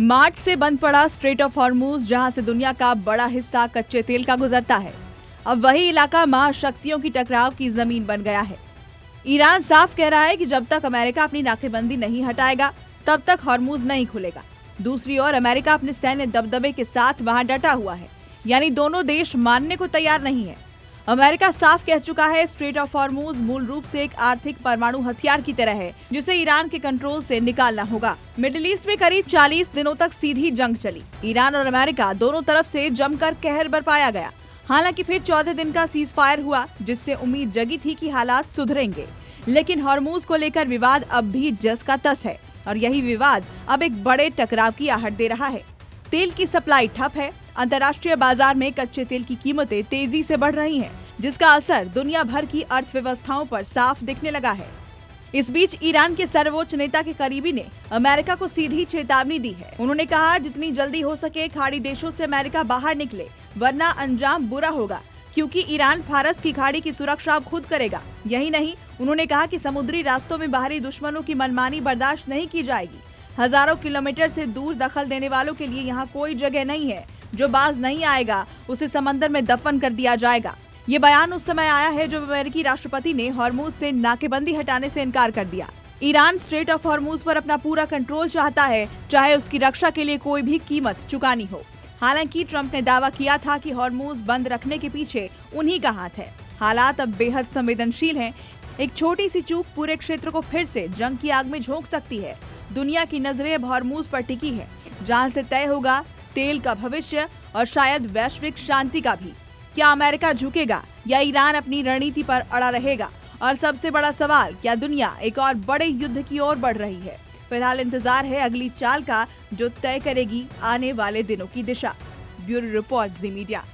मार्च से बंद पड़ा स्ट्रेट ऑफ हॉर्मूज, जहां से दुनिया का बड़ा हिस्सा कच्चे तेल का गुजरता है। अब वही इलाका महाशक्तियों की टकराव की जमीन बन गया है। ईरान साफ कह रहा है कि जब तक अमेरिका अपनी नाकेबंदी नहीं हटाएगा तब तक हॉर्मूज नहीं खुलेगा। दूसरी ओर अमेरिका अपने सैन्य दबदबे के साथ वहां डटा हुआ है, यानी दोनों देश मानने को तैयार नहीं है। अमेरिका साफ कह चुका है स्ट्रेट ऑफ हॉर्मूज मूल रूप से एक आर्थिक परमाणु हथियार की तरह है, जिसे ईरान के कंट्रोल से निकालना होगा। मिडिल ईस्ट में करीब 40 दिनों तक सीधी जंग चली। ईरान और अमेरिका दोनों तरफ से जमकर कहर बरपाया गया। हालांकि फिर 14 दिन का सीज फायर हुआ, जिससे उम्मीद जगी थी कि हालात सुधरेंगे। लेकिन हॉर्मूज को लेकर विवाद अब भी जस का तस है और यही विवाद अब एक बड़े टकराव की आहट दे रहा है। तेल की सप्लाई ठप है। अंतर्राष्ट्रीय बाजार में कच्चे तेल की कीमतें तेजी से बढ़ रही हैं, जिसका असर दुनिया भर की अर्थव्यवस्थाओं पर साफ दिखने लगा है। इस बीच ईरान के सर्वोच्च नेता के करीबी ने अमेरिका को सीधी चेतावनी दी है। उन्होंने कहा, जितनी जल्दी हो सके खाड़ी देशों से अमेरिका बाहर निकले, वरना अंजाम बुरा होगा, क्योंकि ईरान फारस की खाड़ी की सुरक्षा अब खुद करेगा। यही नहीं, उन्होंने कहा कि समुद्री रास्तों में बाहरी दुश्मनों की मनमानी बर्दाश्त नहीं की जाएगी। हजारों किलोमीटर से दूर दखल देने वालों के लिए यहाँ कोई जगह नहीं है। जो बाज नहीं आएगा उसे समंदर में दफन कर दिया जाएगा। ये बयान उस समय आया है जब अमेरिकी राष्ट्रपति ने हॉर्मूज से नाकेबंदी हटाने से इनकार कर दिया। ईरान स्ट्रेट ऑफ हॉर्मूज पर अपना पूरा कंट्रोल चाहता है, चाहे उसकी रक्षा के लिए कोई भी कीमत चुकानी हो। हालांकि ट्रंप ने दावा किया था कि हॉर्मूज बंद रखने के पीछे उन्हीं का हाथ है। हालात अब बेहद संवेदनशील हैं। एक छोटी सी चूक पूरे क्षेत्र को फिर से जंग की आग में झोंक सकती है। दुनिया की नजरें अब हॉर्मूज पर टिकी है, जहां से तय होगा तेल का भविष्य और शायद वैश्विक शांति का भी। क्या अमेरिका झुकेगा या ईरान अपनी रणनीति पर अड़ा रहेगा? और सबसे बड़ा सवाल, क्या दुनिया एक और बड़े युद्ध की ओर बढ़ रही है? फिलहाल इंतजार है अगली चाल का, जो तय करेगी आने वाले दिनों की दिशा। ब्यूरो रिपोर्ट, जी मीडिया।